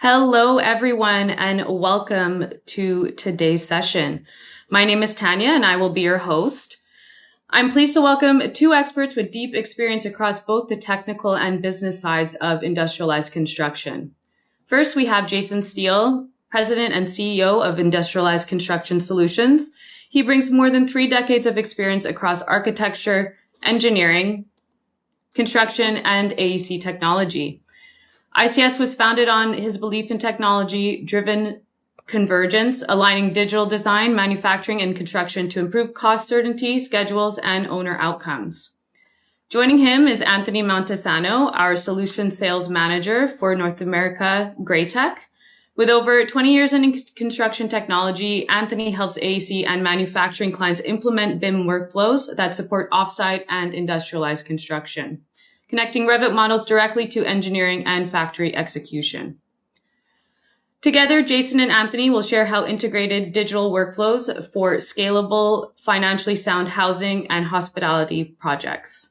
Hello, everyone, and welcome to today's session. My name is Tanya, and I will be your host. I'm pleased to welcome two experts with deep experience across both the technical and business sides of industrialized construction. First, we have Jason Steele, President and CEO of Industrialized Construction Solutions. He brings more than 3 decades of experience across architecture, engineering, construction, and AEC technology. ICS was founded on his belief in technology-driven convergence, aligning digital design, manufacturing, and construction to improve cost certainty, schedules, and owner outcomes. Joining him is Anthony Montesano, our Solution Sales Manager for North America Graytech. With over 20 years in construction technology, Anthony helps AEC and manufacturing clients implement BIM workflows that support offsite and industrialized construction, connecting Revit models directly to engineering and factory execution. Together, Jason and Anthony will share how integrated digital workflows for scalable, financially sound housing and hospitality projects.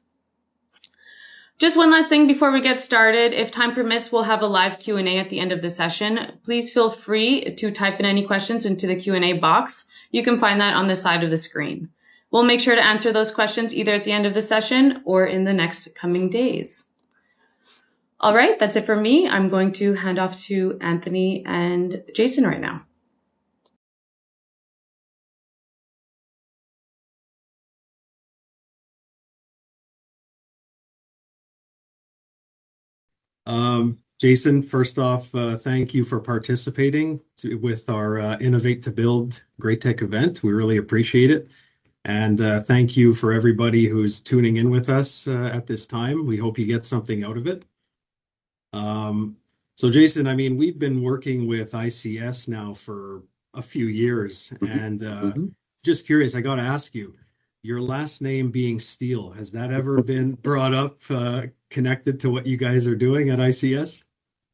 Just one last thing before we get started. If time permits, we'll have a live Q&A at the end of the session. Please feel free to type in any questions into the Q&A box. You can find that on the side of the screen. We'll make sure to answer those questions either at the end of the session or in the next coming days. All right, that's it for me. I'm going to hand off to Anthony and Jason right now. Jason, first off, thank you for participating with our Innovate to Build Graytech event. We really appreciate it. And thank you for everybody who's tuning in with us at this time. We hope you get something out of it. So Jason, I mean, we've been working with ICS now for a few years, and just curious, I got to ask you, your last name being Steele, has that ever been brought up, connected to what you guys are doing at ICS?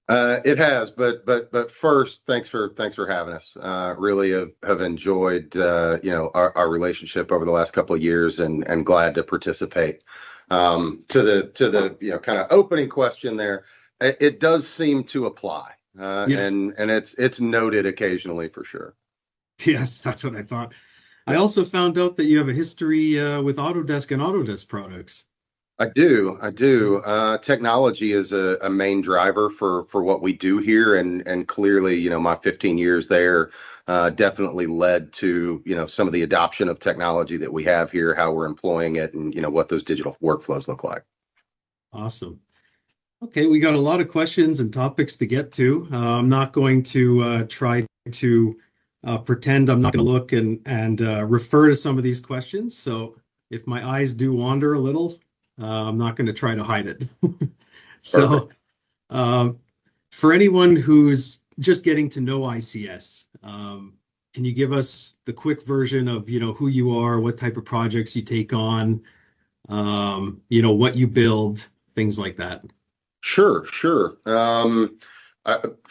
It has, but first, thanks for having us. Really have enjoyed our relationship over the last couple of years, and glad to participate. To the kind of opening question there, it does seem to apply, and it's noted occasionally for sure. Yes, that's what I thought. I also found out that you have a history with Autodesk and Autodesk products. I do. Technology is a main driver for what we do here, and clearly, my 15 years there definitely led to some of the adoption of technology that we have here, how we're employing it, and what those digital workflows look like. Awesome. Okay, we got a lot of questions and topics to get to. I'm not going to try to pretend I'm not going to look and refer to some of these questions. So if my eyes do wander a little, I'm not going to try to hide it. So for anyone who's just getting to know ICS, can you give us the quick version of, who you are, what type of projects you take on, what you build, things like that? Sure.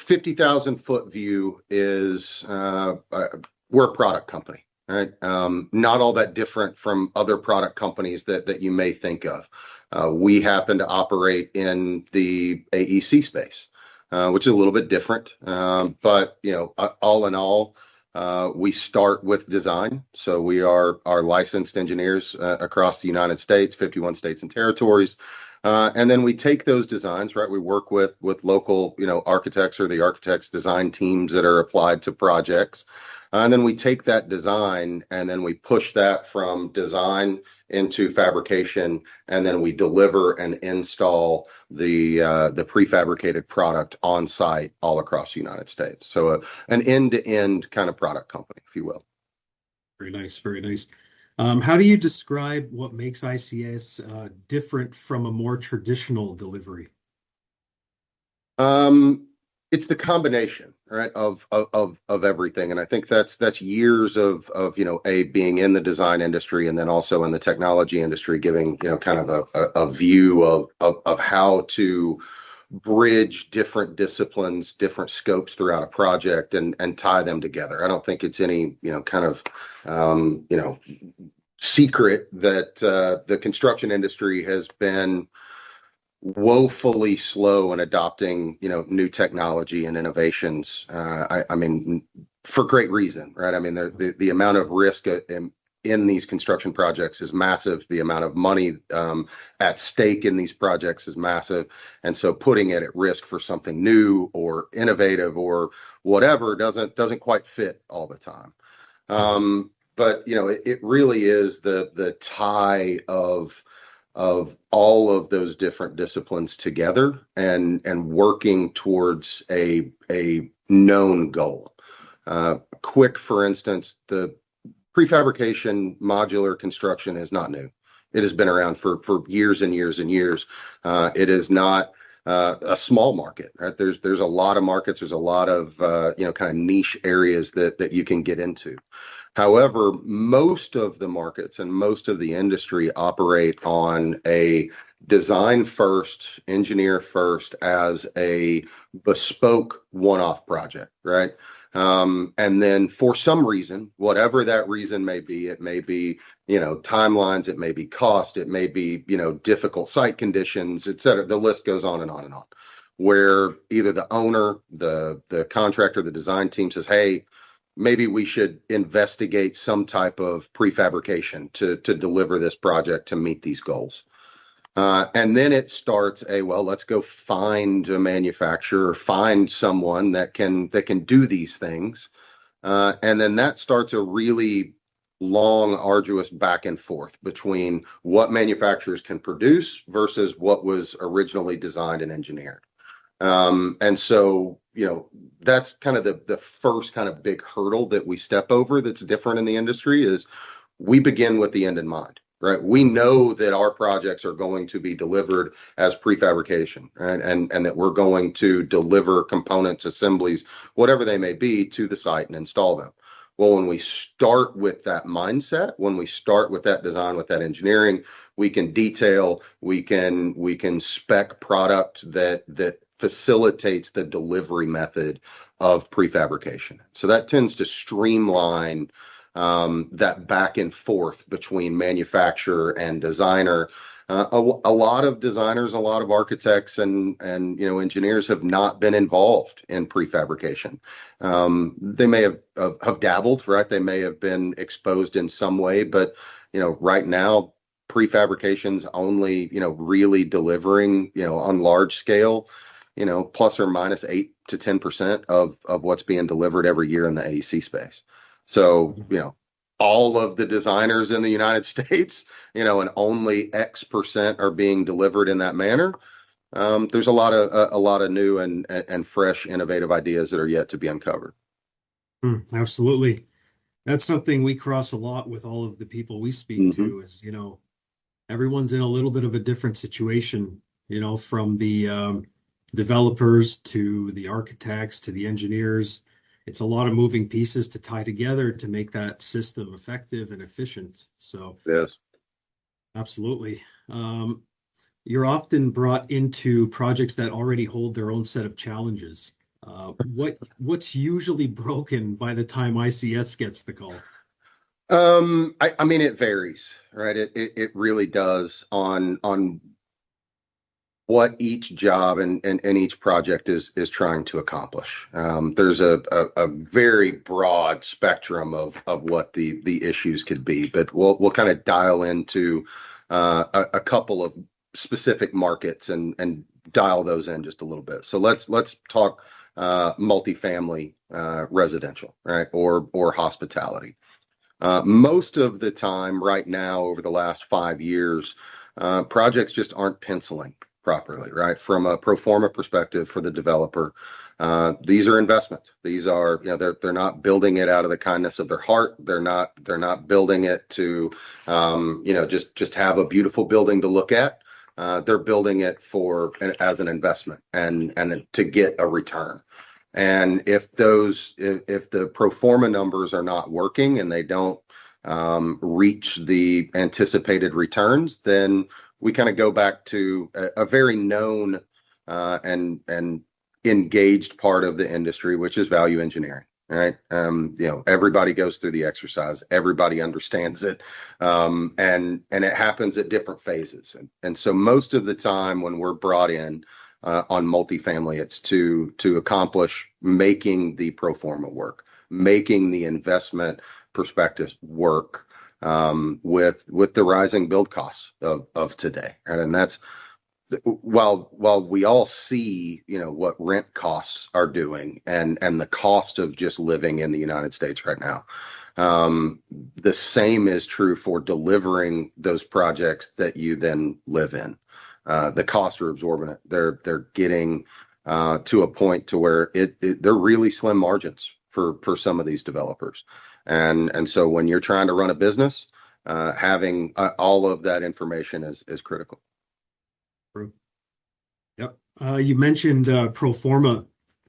50,000 foot view is we're a product company, right? Not all that different from other product companies that you may think of. We happen to operate in the AEC space, which is a little bit different. But all in all, we start with design. So we are licensed engineers across the United States, 51 states and territories. And then we take those designs, right? We work with local, architects or the architects' design teams that are applied to projects. And then we take that design and then we push that from design into fabrication, and then we deliver and install the prefabricated product on site all across the United States. So an end-to-end kind of product company, if you will. Very nice, very nice. How do you describe what makes ICS different from a more traditional delivery? It's the combination, right, of everything, and I think that's years of being in the design industry and then also in the technology industry, giving kind of a view of how to bridge different disciplines, different scopes throughout a project, and tie them together. I don't think it's any kind of secret that the construction industry has been woefully slow in adopting, new technology and innovations. I mean, for great reason, right? I mean, the amount of risk in these construction projects is massive. The amount of money at stake in these projects is massive, and so putting it at risk for something new or innovative or whatever doesn't quite fit all the time. But it really is the tie of all of those different disciplines together and working towards a known goal. Quick, for instance, the prefabrication modular construction is not new. It has been around for years and years and years. It is not a small market, right? There's a lot of markets. There's a lot of kind of niche areas that you can get into. However, most of the markets and most of the industry operate on a design first, engineer first as a bespoke one-off project, right? And then for some reason, whatever that reason may be, it may be, timelines, it may be cost, it may be, difficult site conditions, et cetera. The list goes on and on and on, where either the owner, the contractor, the design team says, hey, maybe we should investigate some type of prefabrication to deliver this project to meet these goals. And then it starts let's go find a manufacturer, find someone that can do these things. And then that starts a really long, arduous back and forth between what manufacturers can produce versus what was originally designed and engineered. And so, that's kind of the first kind of big hurdle that we step over that's different in the industry is we begin with the end in mind, right? We know that our projects are going to be delivered as prefabrication, right? And that we're going to deliver components, assemblies, whatever they may be, to the site and install them. Well, when we start with that mindset, when we start with that design, with that engineering, we can detail, we can spec product that facilitates the delivery method of prefabrication. So that tends to streamline that back and forth between manufacturer and designer. A lot of designers, a lot of architects and engineers have not been involved in prefabrication. They may have dabbled, right? They may have been exposed in some way, but right now prefabrication's only really delivering on large scale plus or minus 8 to 10% of what's being delivered every year in the AEC space. So, all of the designers in the United States, and only X% are being delivered in that manner. There's a lot of new and fresh, innovative ideas that are yet to be uncovered. Absolutely. That's something we cross a lot with all of the people we speak to is, everyone's in a little bit of a different situation, from the developers to the architects to the engineers. It's a lot of moving pieces to tie together to make that system effective and efficient. So yes, absolutely. You're often brought into projects that already hold their own set of challenges. What's usually broken by the time ICS gets the call? I mean, it varies, right? It really does on what each job and each project is trying to accomplish. There's a very broad spectrum of what the issues could be, but we'll kind of dial into a couple of specific markets and dial those in just a little bit. So let's talk multifamily residential, right, or hospitality. Most of the time right now over the last 5 years, projects just aren't penciling properly, right? From a pro forma perspective for the developer, these are investments. These are, they're not building it out of the kindness of their heart. They're not building it to, just have a beautiful building to look at. They're building it as an investment and to get a return. And if the pro forma numbers are not working and they don't reach the anticipated returns, then we kind of go back to a very known and engaged part of the industry, which is value engineering, right? Everybody goes through the exercise, everybody understands it, and it happens at different phases. And so most of the time when we're brought in on multifamily, it's to accomplish making the pro forma work, making the investment perspectives work with the rising build costs of today, right? And that's while we all see, what rent costs are doing and the cost of just living in the United States right now, the same is true for delivering those projects that you then live in. The costs are exorbitant. They're getting to a point to where they're really slim margins for some of these developers, and so when you're trying to run a business, having all of that information is critical. True. Yep. You mentioned pro forma.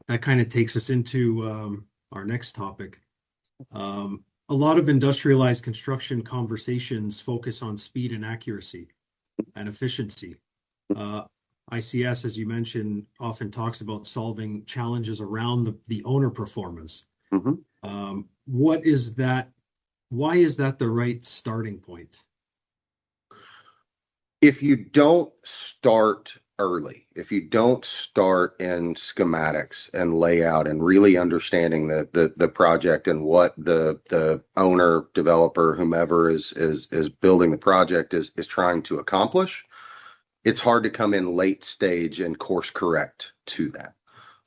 That kind of takes us into our next topic. A lot of industrialized construction conversations focus on speed and accuracy and efficiency. ICS, as you mentioned, often talks about solving challenges around the owner performance. Mm-hmm. What is that? Why is that the right starting point? If you don't start early, if you don't start in schematics and layout and really understanding the project and what the owner, developer, whomever is building the project is trying to accomplish, it's hard to come in late stage and course correct to that.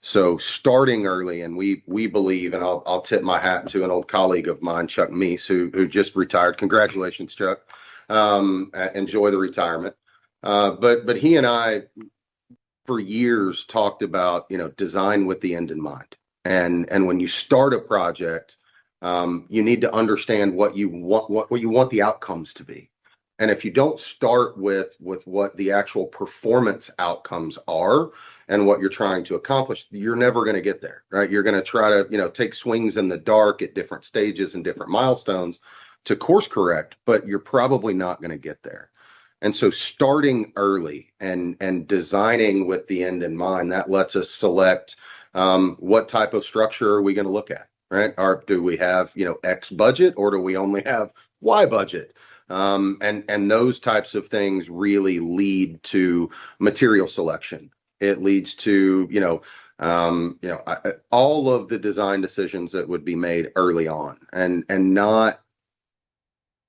So starting early, and we believe, and I'll tip my hat to an old colleague of mine, Chuck Meese, who just retired. Congratulations, Chuck. Enjoy the retirement. But he and I, for years, talked about, design with the end in mind. And when you start a project, you need to understand what you want the outcomes to be. And if you don't start with what the actual performance outcomes are and what you're trying to accomplish, you're never going to get there, right? You're going to try to, take swings in the dark at different stages and different milestones to course correct, but you're probably not going to get there. And so starting early and designing with the end in mind, that lets us select what type of structure are we going to look at, right? Or do we have, X budget, or do we only have Y budget? And those types of things really lead to material selection. It leads to, all of the design decisions that would be made early on, and not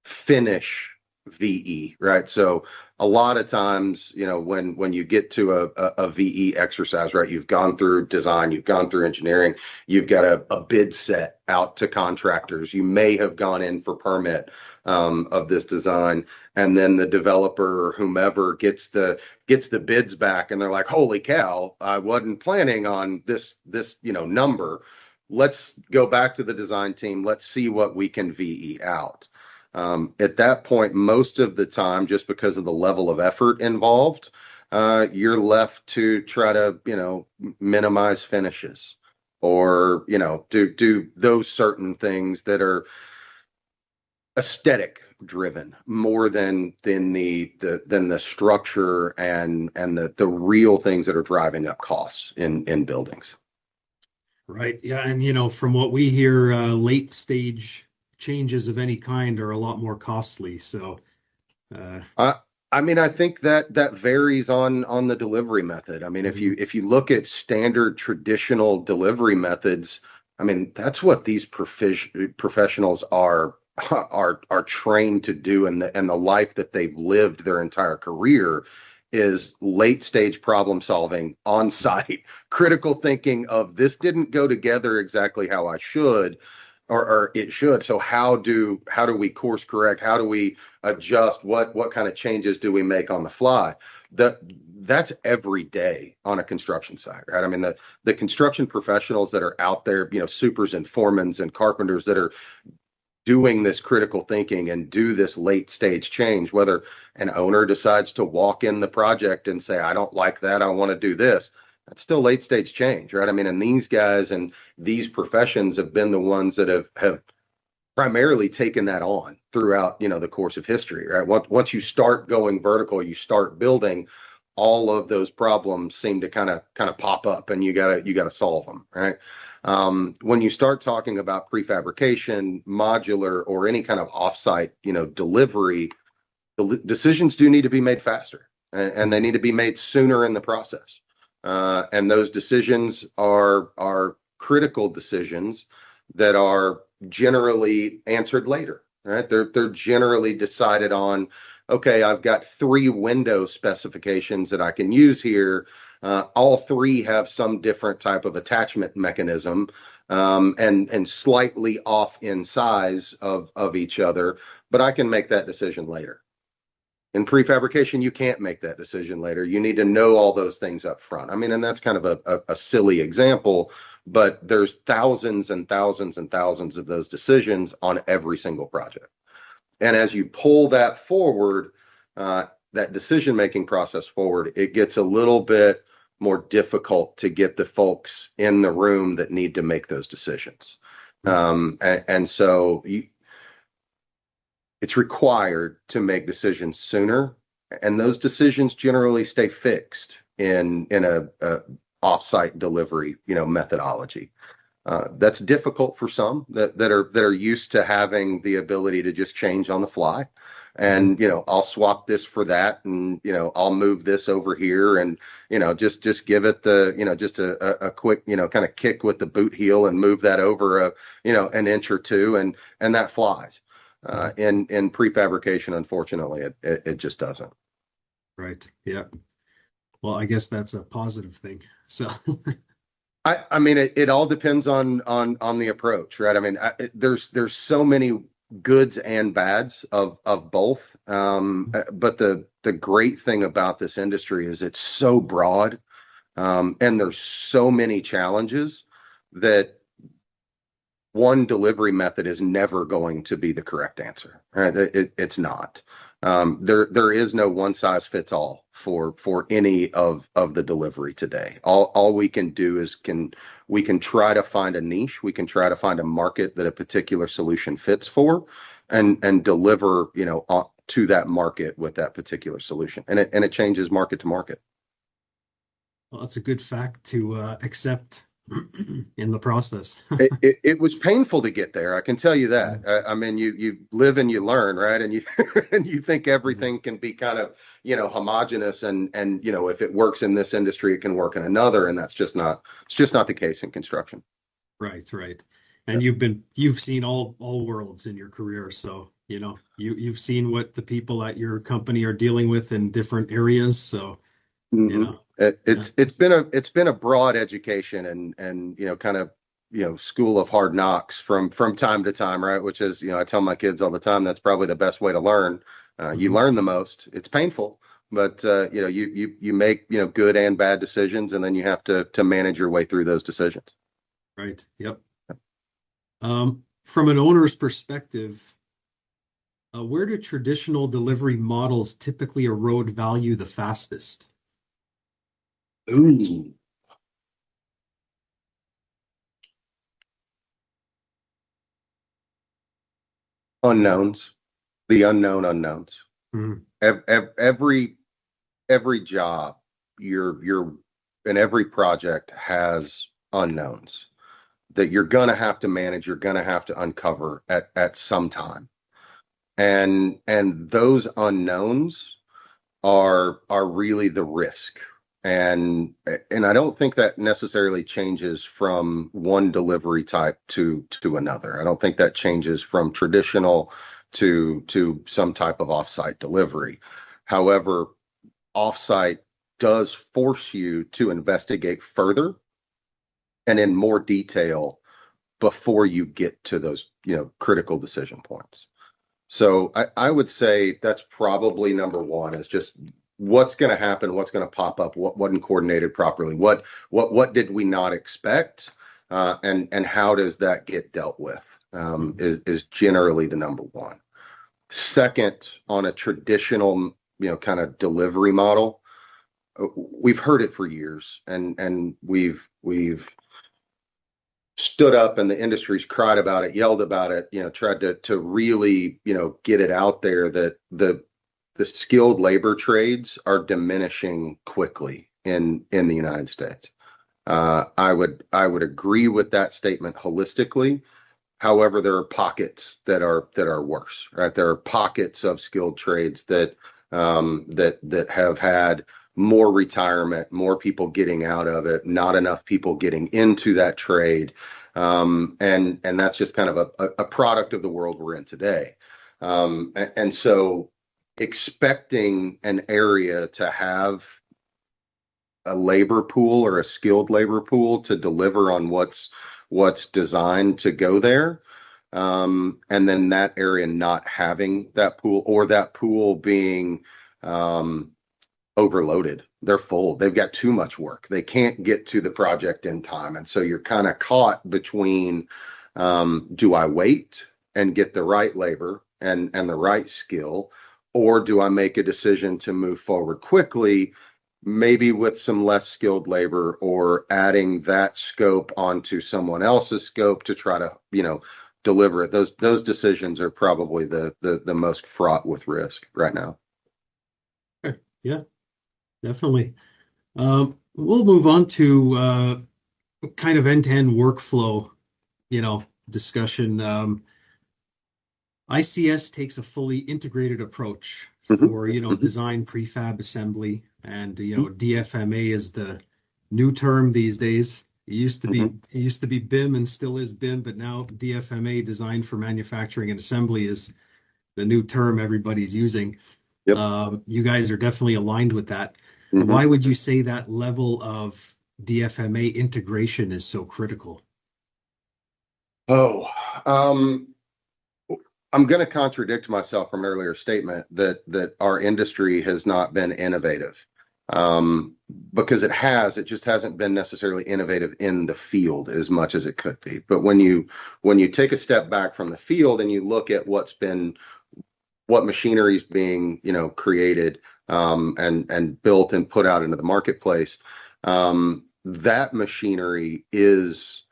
finish VE, right? So a lot of times, when you get to a VE exercise, right, you've gone through design, you've gone through engineering, you've got a bid set out to contractors. You may have gone in for permit of this design, and then the developer or whomever gets the bids back, and they're like, "Holy cow! I wasn't planning on this number. Let's go back to the design team. Let's see what we can VE out." At that point, most of the time, just because of the level of effort involved, you're left to try to, minimize finishes, or, do those certain things that are aesthetic driven more than the structure and the real things that are driving up costs in buildings. Right. Yeah. And, from what we hear, late stage changes of any kind are a lot more costly. So, I think that varies on the delivery method. I mean, if you look at standard traditional delivery methods, that's what these professionals are trained to do, and the life that they've lived their entire career is late stage problem solving, on site, critical thinking of, this didn't go together exactly how I should, or it should. So how do we course correct? How do we adjust? What kind of changes do we make on the fly? That's every day on a construction site, right? I mean, the construction professionals that are out there, supers and foremans and carpenters that are doing this critical thinking and do this late stage change, whether an owner decides to walk in the project and say, "I don't like that, I want to do this," that's still late stage change, right? I mean, and these guys and these professions have been the ones that have primarily taken that on throughout, the course of history, right? Once you start going vertical, you start building, all of those problems seem to kind of pop up, and you gotta solve them, right? When you start talking about prefabrication, modular, or any kind of offsite, delivery, decisions do need to be made faster, and they need to be made sooner in the process. And those decisions are critical decisions that are generally answered later, right? They're generally decided on. Okay, I've got 3 window specifications that I can use here. All 3 have some different type of attachment mechanism, and slightly off in size of each other, but I can make that decision later. In prefabrication, you can't make that decision later. You need to know all those things up front. I mean, and that's kind of a silly example, but there's thousands and thousands and thousands of those decisions on every single project. And as you pull that forward, that decision-making process forward, it gets a little bit more difficult to get the folks in the room that need to make those decisions. And so it's required to make decisions sooner, and those decisions generally stay fixed in a offsite delivery, methodology. That's difficult for some that are used to having the ability to just change on the fly. And I'll swap this for that, and I'll move this over here, and just give it the just a quick kind of kick with the boot heel and move that over an inch or two, and that flies. In prefabrication, unfortunately, it just doesn't. Right. Yeah. Well, I guess that's a positive thing. So. I mean, it all depends on the approach, right? I mean, there's so many goods and bads of both. But the great thing about this industry is it's so broad, and there's so many challenges that one delivery method is never going to be the correct answer. Right? It's not. There is no one size fits all for any of the delivery today. All we can do is we can try to find a niche. We can try to find a market that a particular solution fits for, and deliver to that market with that particular solution. And it changes market to market. Well, that's a good fact to accept in the process. it was painful to get there, I can tell you that. I mean, you live and you learn, right? And you and you think everything can be kind of homogenous, and if it works in this industry, it can work in another, and it's just not the case in construction. Right. And you've seen all worlds in your career, so you've seen what the people at your company are dealing with in different areas. So it's been a broad education, and kind of school of hard knocks from time to time, right? Which is I tell my kids all the time, that's probably the best way to learn. You learn the most. It's painful, but you make good and bad decisions, and then you have to manage your way through those decisions. Right. Yep. From an owner's perspective, where do traditional delivery models typically erode value the fastest? Ooh. Unknowns, the unknown unknowns. Every job, you're in every project has unknowns that you're gonna have to manage. You're gonna have to uncover at some time, and those unknowns are really the risk. And I don't think that necessarily changes from one delivery type to another. I don't think that changes from traditional to some type of offsite delivery. However, offsite does force you to investigate further and in more detail before you get to those critical decision points. So I would say that's probably number one, is just what's going to happen, what's going to pop up, what wasn't coordinated properly, what did we not expect, and how does that get dealt with, is generally the number one. Second, on a traditional kind of delivery model, we've heard it for years, and we've stood up, and the industry's cried about it, yelled about it, tried to really get it out there that the skilled labor trades are diminishing quickly in the United States. I would agree with that statement holistically. However, there are pockets that are worse, right? There are pockets of skilled trades that have had more retirement, more people getting out of it, not enough people getting into that trade, and that's just kind of a product of the world we're in today. And so, expecting an area to have a labor pool or a skilled labor pool to deliver on what's designed to go there, and then that area not having that pool, or that pool being overloaded. They're full. They've got too much work. They can't get to the project in time. And so you're kind of caught between, do I wait and get the right labor and the right skill, or do I make a decision to move forward quickly, maybe with some less skilled labor, or adding that scope onto someone else's scope to try to, deliver it. Those decisions are probably the most fraught with risk right now. Yeah, definitely. We'll move on to kind of end-to-end workflow, discussion. ICS takes a fully integrated approach for, design, prefab, assembly, and DFMA is the new term these days. It used to be BIM and still is BIM, but now DFMA, design for manufacturing and assembly, is the new term everybody's using. Yep. You guys are definitely aligned with that. Why would you say that level of DFMA integration is so critical? I'm going to contradict myself from an earlier statement that our industry has not been innovative, because it just hasn't been necessarily innovative in the field as much as it could be. But when you take a step back from the field and you look at what machinery is being created, and built and put out into the marketplace, that machinery is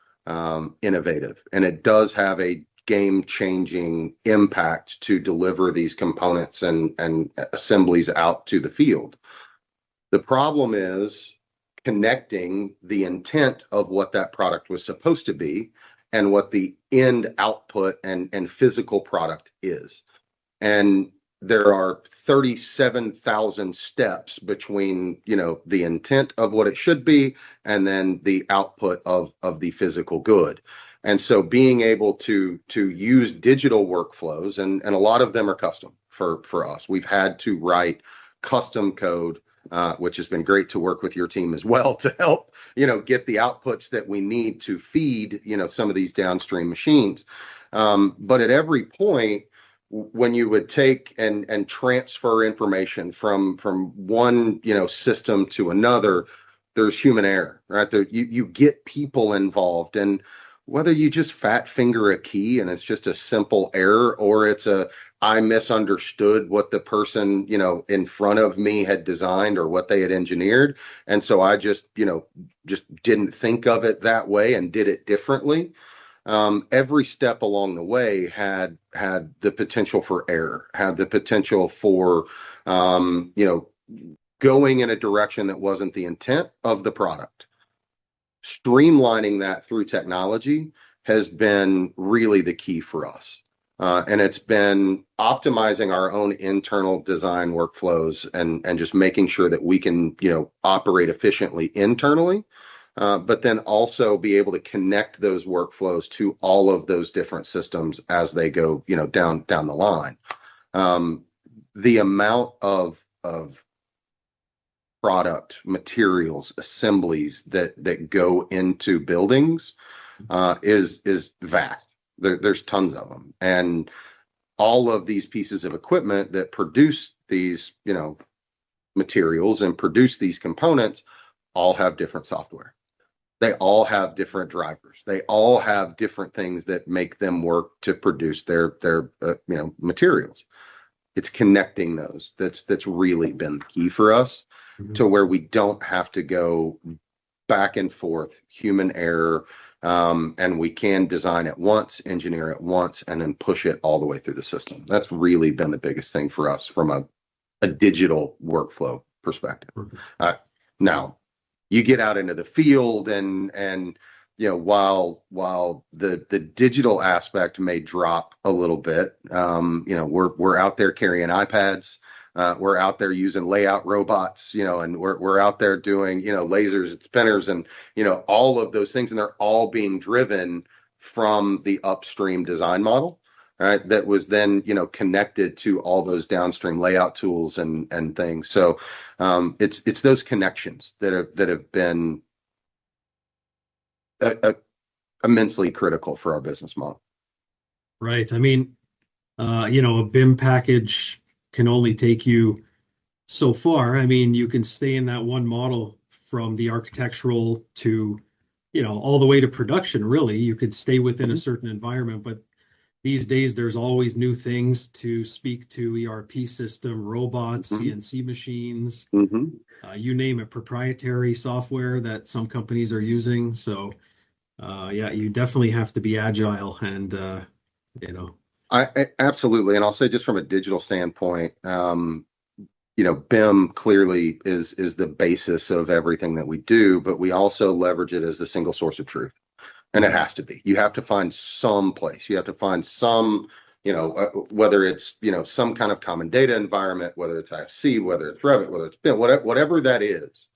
innovative, and it does have a game-changing impact to deliver these components and assemblies out to the field. The problem is connecting the intent of what that product was supposed to be and what the end output and physical product is. And there are 37,000 steps between, the intent of what it should be and then the output of the physical good. And so being able to use digital workflows, and a lot of them are custom for us. We've had to write custom code, which has been great to work with your team as well to help, get the outputs that we need to feed, some of these downstream machines. But at every point, when you would take and transfer information from one, system to another, there's human error, right? You get people involved, and whether you just fat finger a key and it's just a simple error, or it's I misunderstood what the person, in front of me had designed or what they had engineered. And so I just didn't think of it that way and did it differently. Every step along the way had the potential for error, had the potential for, going in a direction that wasn't the intent of the product. Streamlining that through technology has been really the key for us. And it's been optimizing our own internal design workflows and just making sure that we can, operate efficiently internally, but then also be able to connect those workflows to all of those different systems as they go, down the line. The amount of product, materials, assemblies that go into buildings is vast. There's tons of them, and all of these pieces of equipment that produce these, materials and produce these components all have different software. They all have different drivers. They all have different things that make them work to produce their materials. It's connecting those that's really been the key for us, to where we don't have to go back and forth, human error, and we can design it once, engineer it once, and then push it all the way through the system. That's really been the biggest thing for us from a digital workflow perspective. Now, You get out into the field and while the digital aspect may drop a little bit, we're out there carrying iPads, we're out there using layout robots, and we're out there doing lasers and spinners and all of those things, and they're all being driven from the upstream design model, right? That was then connected to all those downstream layout tools and things. So it's those connections that have been immensely critical for our business model. Right. I mean, a BIM package can only take you so far. I mean, you can stay in that one model from the architectural to, all the way to production, really. You could stay within a certain environment, but these days there's always new things to speak to: ERP system, robots, CNC machines, you name it, proprietary software that some companies are using. So yeah, you definitely have to be agile and, I absolutely. And I'll say, just from a digital standpoint, BIM clearly is the basis of everything that we do, but we also leverage it as the single source of truth. And it has to be. You have to find some place. You have to find some, whether it's, some kind of common data environment, whether it's IFC, whether it's Revit, whether it's BIM, whatever that is,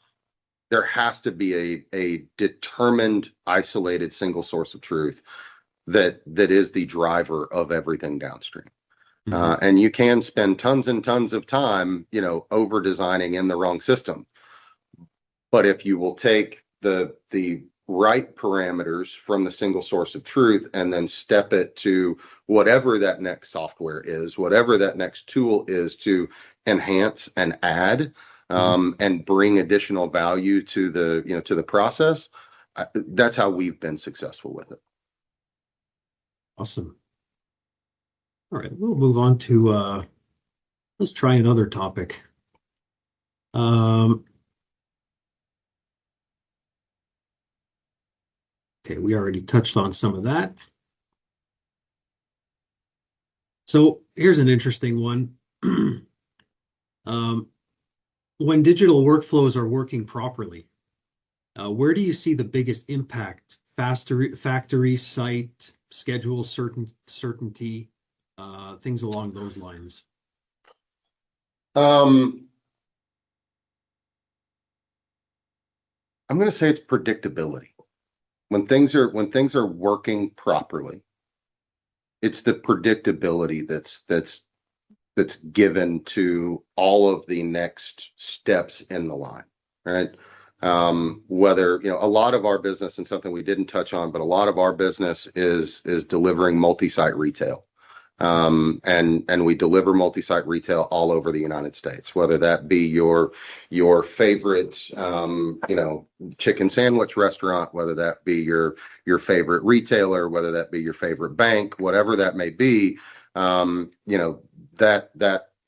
there has to be a determined, isolated single source of truth that is the driver of everything downstream. And you can spend tons and tons of time, over designing in the wrong system. But if you will take the right parameters from the single source of truth and then step it to whatever that next software is, whatever that next tool is, to enhance and add and bring additional value to the process, that's how we've been successful with it. Awesome. All right, we'll move on to let's try another topic. Okay, we already touched on some of that. So here's an interesting one. When digital workflows are working properly, where do you see the biggest impact? Factory, site, schedule certainty, things along those lines. I'm going to say it's predictability. When things are working properly, it's the predictability that's given to all of the next steps in the line, right? Whether, a lot of our business, and something we didn't touch on, but a lot of our business is delivering multi-site retail. And we deliver multi-site retail all over the United States, whether that be your favorite, chicken sandwich restaurant, whether that be your favorite retailer, whether that be your favorite bank, whatever that may be. That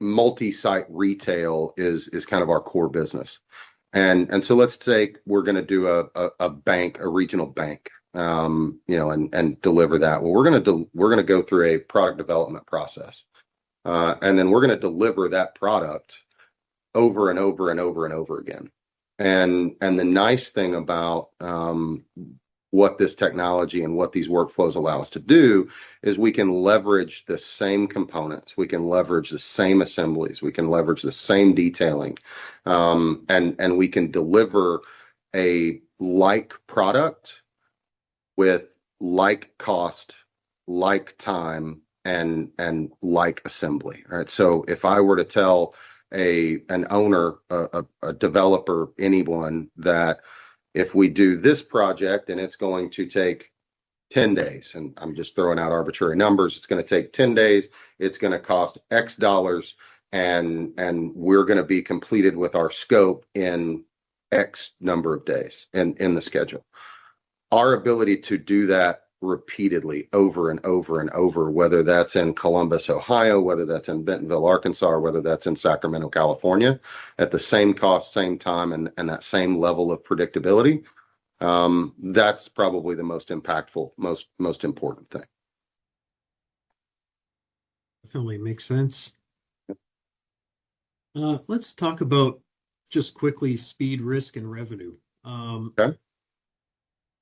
multi-site retail is kind of our core business. And so let's say we're going to do a bank, a regional bank, and deliver that. Well, we're going to go through a product development process, and then we're going to deliver that product over and over and over and over again. And the nice thing about what this technology and what these workflows allow us to do is we can leverage the same components, we can leverage the same assemblies, we can leverage the same detailing, and we can deliver a like product with like cost, like time, and like assembly. All right. So if I were to tell an owner, a developer, anyone, that if we do this project and it's going to take 10 days, and I'm just throwing out arbitrary numbers, it's going to take 10 days, it's going to cost X dollars, and we're going to be completed with our scope in X number of days in the schedule. Our ability to do that repeatedly over and over and over, whether that's in Columbus, Ohio, whether that's in Bentonville, Arkansas, or whether that's in Sacramento, California, at the same cost, same time, and that same level of predictability, that's probably the most impactful, most important thing. Definitely makes sense. Let's talk about, just quickly, speed, risk, and revenue. Okay.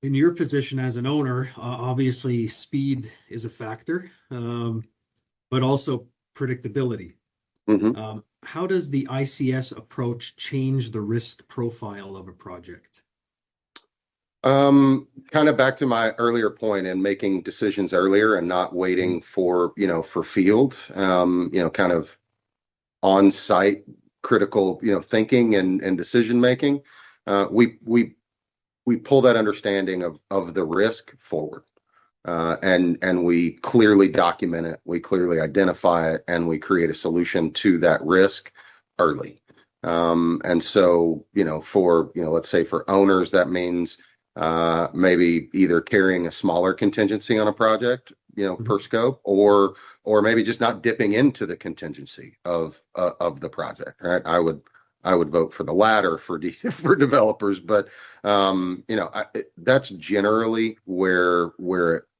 In your position as an owner, obviously speed is a factor, but also predictability. Mhm. How does the ICS approach change the risk profile of a project? Kind of back to my earlier point in making decisions earlier and not waiting for, for field, kind of on-site critical, thinking and decision making. We pull that understanding of the risk forward. And we clearly document it, we clearly identify it, and we create a solution to that risk early. And so, let's say for owners, that means maybe either carrying a smaller contingency on a project, per scope, or maybe just not dipping into the contingency of the project, right? I would vote for the latter for for developers, but that's generally where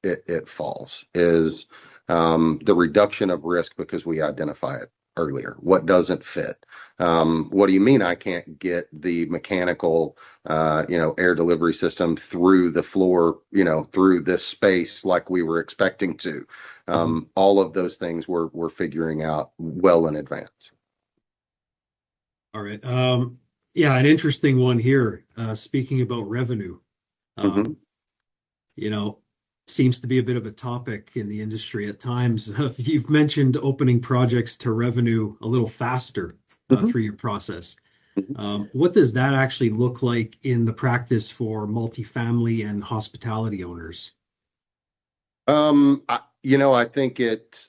it falls is the reduction of risk because we identify it earlier. What doesn't fit? What do you mean I can't get the mechanical, air delivery system through the floor, through this space like we were expecting to? All of those things we're figuring out well in advance. All right. Yeah, an interesting one here. Speaking about revenue, Mm-hmm. um, you know, seems to be a bit of a topic in the industry at times. You've mentioned opening projects to revenue a little faster Mm-hmm. through your process. What does that actually look like in the practice for multifamily and hospitality owners? I think it's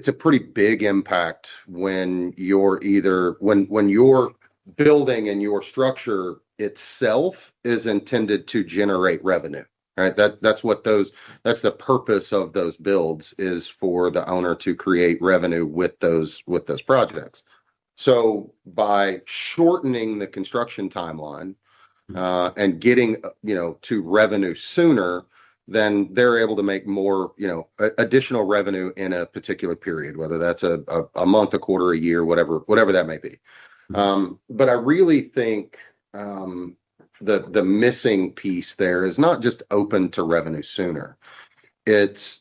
a pretty big impact when when your building and your structure itself is intended to generate revenue, right? That's the purpose of those builds is for the owner to create revenue with those projects. So by shortening the construction timeline and getting to revenue sooner, then they're able to make more additional revenue in a particular period, whether that's a month, a quarter, a year, whatever that may be. But I really think the missing piece there is not just open to revenue sooner. It's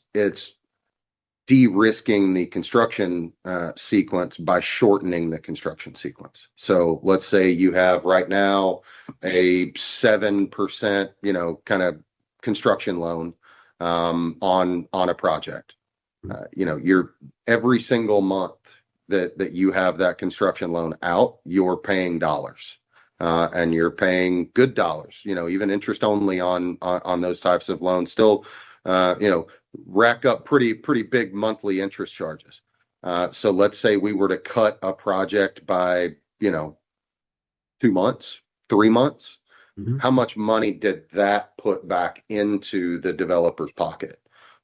de-risking the construction sequence by shortening the construction sequence. So let's say you have right now a 7%, kind of construction loan on a project. You're every single month that you have that construction loan out, you're paying dollars. And you're paying good dollars, even interest only on those types of loans still, rack up pretty big monthly interest charges. So let's say we were to cut a project by, 2 months, 3 months. Mhm. How much money did that put back into the developer's pocket?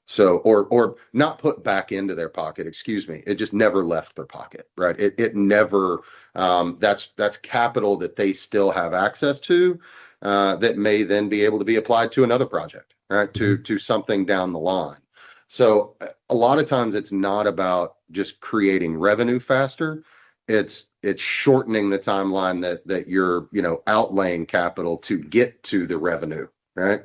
So, or not put back into their pocket, excuse me. It just never left their pocket, right? It never, that's capital that they still have access to, that may then be able to be applied to another project, right? To something down the line. So a lot of times it's not about just creating revenue faster. It's shortening the timeline that you're, outlaying capital to get to the revenue, right?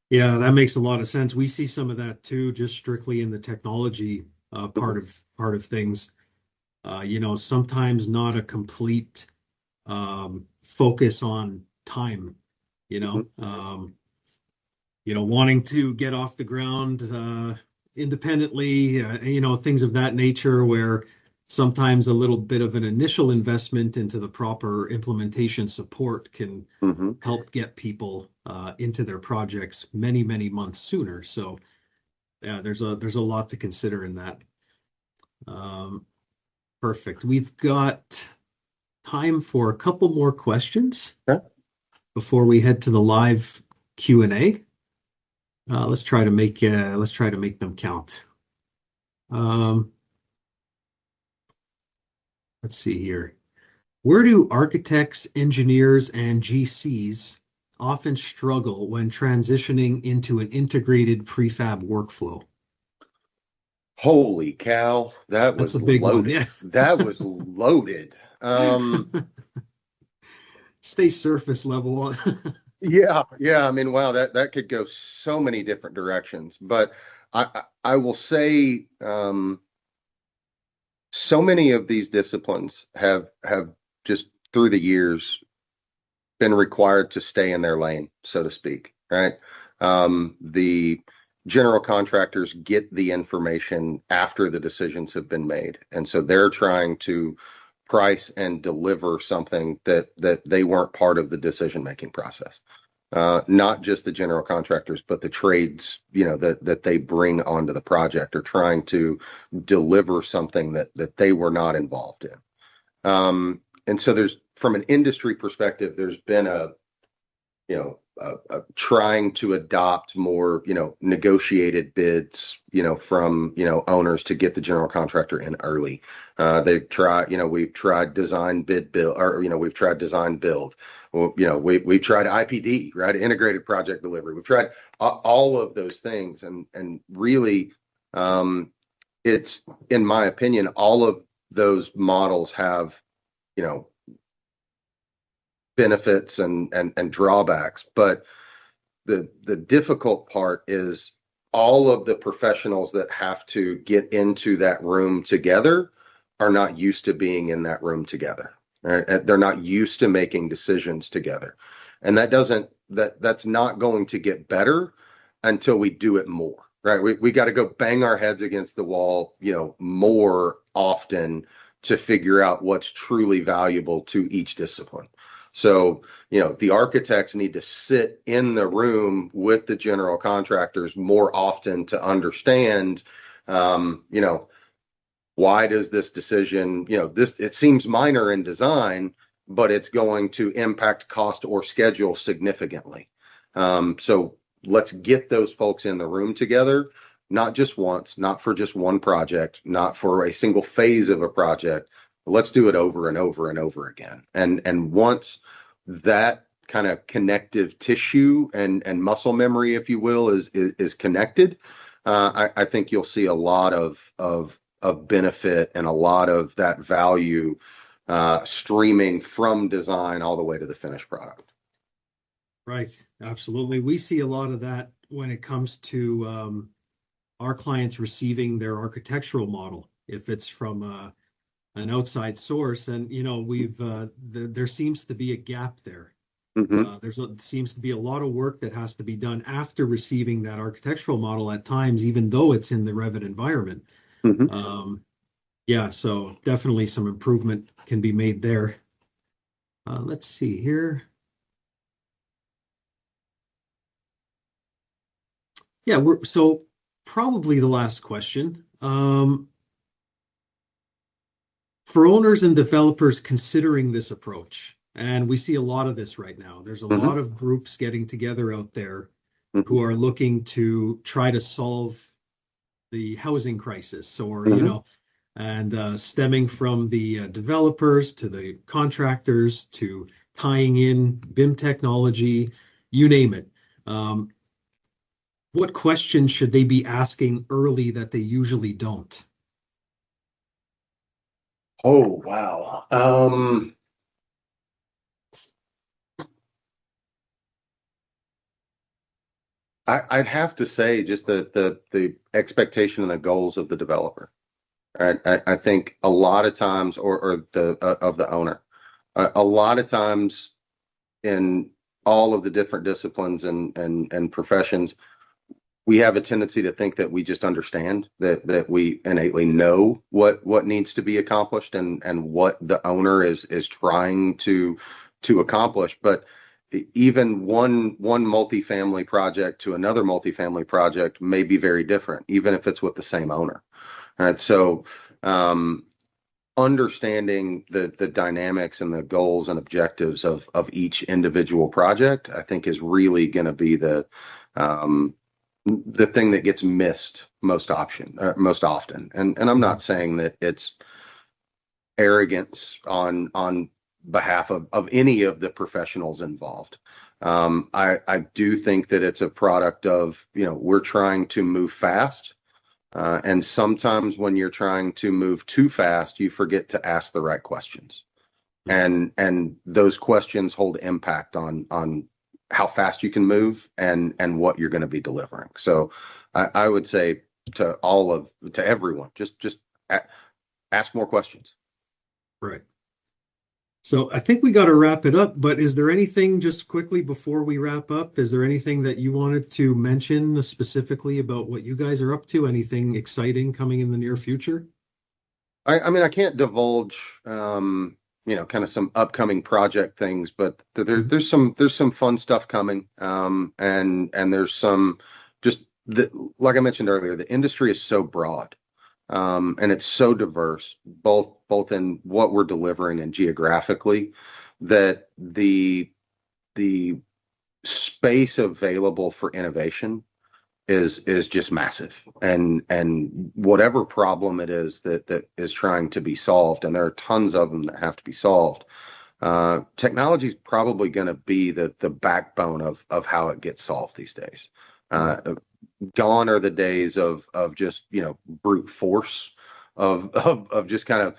Yeah, that makes a lot of sense. We see some of that too, just strictly in the technology part of things. Sometimes not a complete focus on time. Wanting to get off the ground independently. Things of that nature, where sometimes a little bit of an initial investment into the proper implementation support can Mm-hmm. help get people into their projects many, many months sooner. So yeah, there's a lot to consider in that. Um, Perfect. We've got time for a couple more questions Okay. before we head to the live Q&A. Let's try to make them count. Let's see here. Where do architects, engineers, and GCs often struggle when transitioning into an integrated prefab workflow? Holy cow, that That's was a big one. loaded. Yeah. That was loaded. stay surface level. Yeah, yeah. I mean, wow, that could go so many different directions. But I will say, so many of these disciplines have just through the years been required to stay in their lane, so to speak, right? The general contractors get the information after the decisions have been made, and so they're trying to price and deliver something that they weren't part of the decision making process. Not just the general contractors, but the trades, that they bring onto the project are trying to deliver something that they were not involved in. And so there's, from an industry perspective, there's been a trying to adopt more, negotiated bids, from, owners to get the general contractor in early. They've tried, we've tried design bid build, or, we've tried design build. Well, we've tried IPD, right? Integrated project delivery. We've tried all of those things. And really, it's, in my opinion, all of those models have, benefits and drawbacks, but the difficult part is all of the professionals that have to get into that room together are not used to being in that room together. Right? They're not used to making decisions together, and that's not going to get better until we do it more. Right? We got to go bang our heads against the wall, more often to figure out what's truly valuable to each discipline. So, the architects need to sit in the room with the general contractors more often to understand, why does this decision, it seems minor in design, but it's going to impact cost or schedule significantly. So let's get those folks in the room together, not just once, not for just one project, not for a single phase of a project. Let's do it over and over and over again. And once that kind of connective tissue and muscle memory, if you will, is connected, I think you'll see a lot of benefit and a lot of that value streaming from design all the way to the finished product. Right, absolutely. We see a lot of that when it comes to our clients receiving their architectural model, if it's from an outside source, and there seems to be a gap there. Mm-hmm. Seems to be a lot of work that has to be done after receiving that architectural model at times, even though it's in the Revit environment. Mm-hmm. Yeah, so definitely some improvement can be made there. Let's see here. Yeah, so probably the last question. For owners and developers considering this approach, and we see a lot of this right now, there's a Mm-hmm. lot of groups getting together out there Mm-hmm. who are looking to try to solve the housing crisis, or, Mm-hmm. and stemming from the developers to the contractors to tying in BIM technology, you name it. What questions should they be asking early that they usually don't? Oh, wow. I'd have to say just the expectation and the goals of the developer. Right? I think a lot of times, or the of the owner, a lot of times in all of the different disciplines and professions, we have a tendency to think that we just understand, that we innately know what needs to be accomplished and what the owner is trying to accomplish. But even one multifamily project to another multifamily project may be very different, even if it's with the same owner. All right, so understanding the dynamics and the goals and objectives of each individual project, I think, is really going to be the thing that gets missed most often. And I'm not saying that it's arrogance on behalf of any of the professionals involved. I do think that it's a product of, we're trying to move fast. And sometimes when you're trying to move too fast, you forget to ask the right questions. and those questions hold impact on how fast you can move and what you're going to be delivering. So I would say to everyone, just ask more questions. Right. So I think we got to wrap it up, but is there anything just quickly before we wrap up? Is there anything that you wanted to mention specifically about what you guys are up to? Anything exciting coming in the near future? I mean, I can't divulge, kind of some upcoming project things, but there's some fun stuff coming, and there's some just like I mentioned earlier, the industry is so broad, and it's so diverse, both in what we're delivering and geographically, that the space available for innovation is just massive, and whatever problem it is that is trying to be solved, and there are tons of them that have to be solved. Technology is probably going to be the backbone of how it gets solved these days. Gone are the days of just brute force of just kind of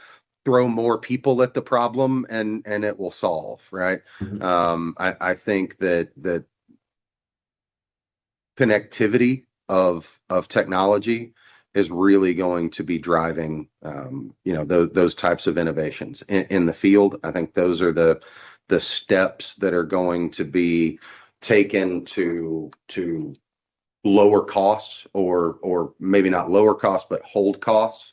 throw more people at the problem and it will solve, right? I think that connectivity of technology is really going to be driving those types of innovations in the field. I think those are the steps that are going to be taken to lower costs, or maybe not lower costs but hold costs,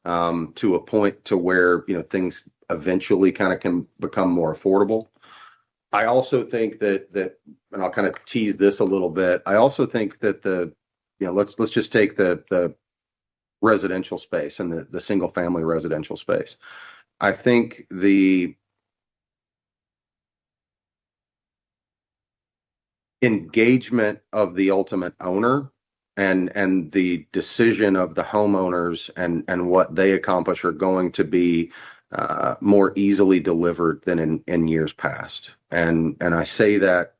to a point to where things eventually kind of can become more affordable. I also think that, and I'll kind of tease this a little bit. I also think that let's just take the residential space and the single family residential space. I think the engagement of the ultimate owner and the decision of the homeowners and what they accomplish are going to be more easily delivered than in years past. And I say that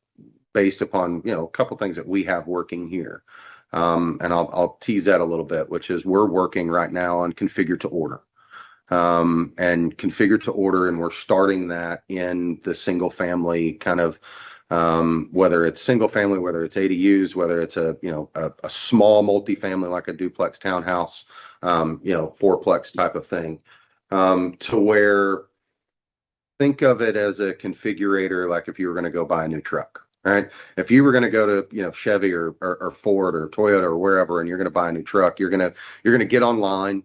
based upon a couple things that we have working here. And I'll tease that a little bit, which is we're working right now on configure to order. And configure to order, and we're starting that in the single family kind of, whether it's single family, whether it's ADUs, whether it's a small multifamily like a duplex townhouse, fourplex type of thing, to where, think of it as a configurator, like if you were going to go buy a new truck, right? If you were going to go to Chevy or Ford or Toyota or wherever, and you're going to buy a new truck, you're going to get online,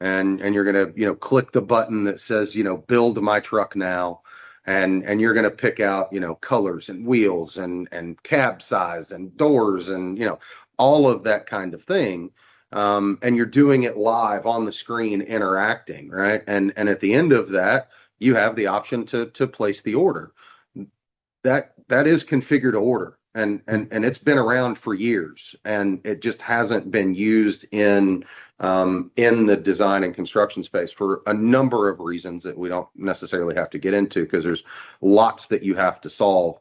and you're going to click the button that says build my truck now, and you're going to pick out colors and wheels and cab size and doors and all of that kind of thing. And you're doing it live on the screen, interacting, right? And at the end of that, you have the option to place the order. That is configured to order, and it's been around for years, and it just hasn't been used in the design and construction space for a number of reasons that we don't necessarily have to get into, because there's lots that you have to solve.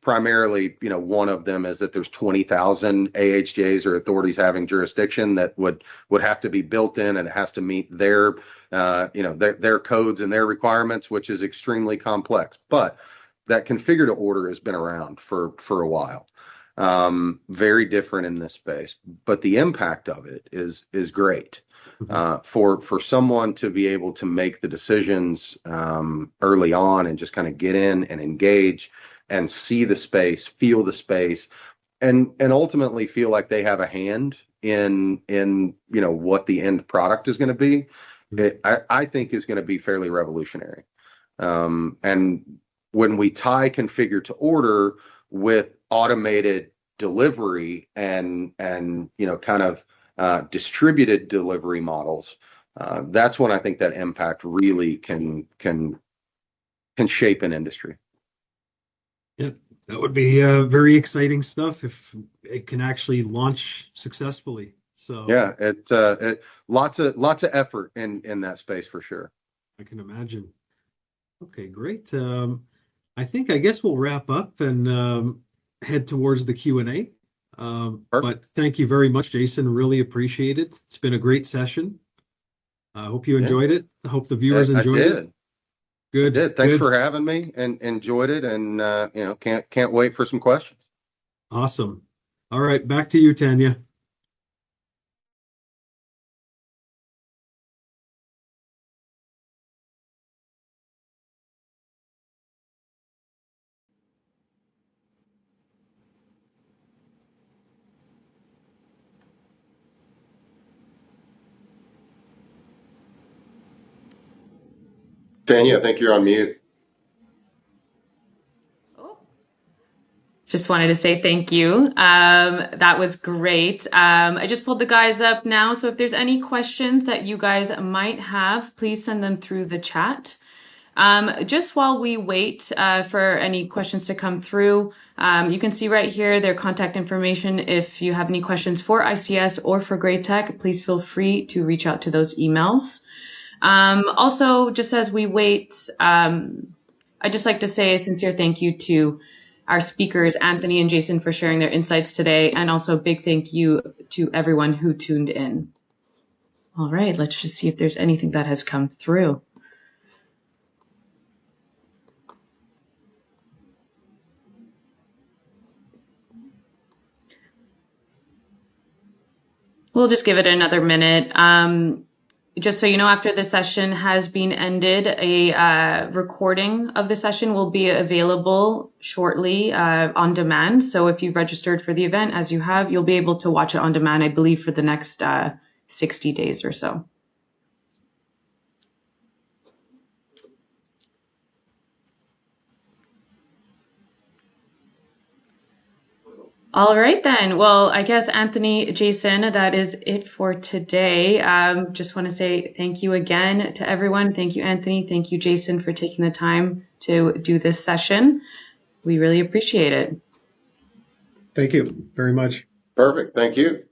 Primarily, one of them is that there's 20,000 AHJs or authorities having jurisdiction that would have to be built in, and it has to meet their codes and their requirements, which is extremely complex. But that configure to order has been around for a while. Very different in this space, but the impact of it is great. For someone to be able to make the decisions early on and just kind of get in and engage and see the space, feel the space, and ultimately feel like they have a hand in what the end product is going to be, I think is going to be fairly revolutionary. And when we tie configure to order with automated delivery and kind of distributed delivery models, that's when I think that impact really can shape an industry. Yeah, that would be very exciting stuff if it can actually launch successfully. So yeah, it lots of effort in that space for sure. I can imagine. Okay, great. I guess we'll wrap up and head towards the Q&A. But thank you very much, Jason. Really appreciate it. It's been a great session. I hope you enjoyed it. I hope the viewers enjoyed it. Good. Did. Thanks Good. for having me and enjoyed it. And, can't wait for some questions. Awesome. All right. Back to you, Tanya. Tanya, I think you're on mute. Just wanted to say thank you. That was great. I just pulled the guys up now, so if there's any questions that you guys might have, please send them through the chat. Just while we wait for any questions to come through, you can see right here their contact information. If you have any questions for ICS or for Great Tech, please feel free to reach out to those emails. Also, just as we wait, I'd just like to say a sincere thank you to our speakers, Anthony and Jason, for sharing their insights today, and also a big thank you to everyone who tuned in. All right, let's just see if there's anything that has come through. We'll just give it another minute. Just so you know, after the session has been ended, a recording of the session will be available shortly on demand. So if you've registered for the event, as you have, you'll be able to watch it on demand, I believe, for the next 60 days or so. All right, then. Well, I guess, Anthony, Jason, that is it for today. Just want to say thank you again to everyone. Thank you, Anthony. Thank you, Jason, for taking the time to do this session. We really appreciate it. Thank you very much. Perfect. Thank you.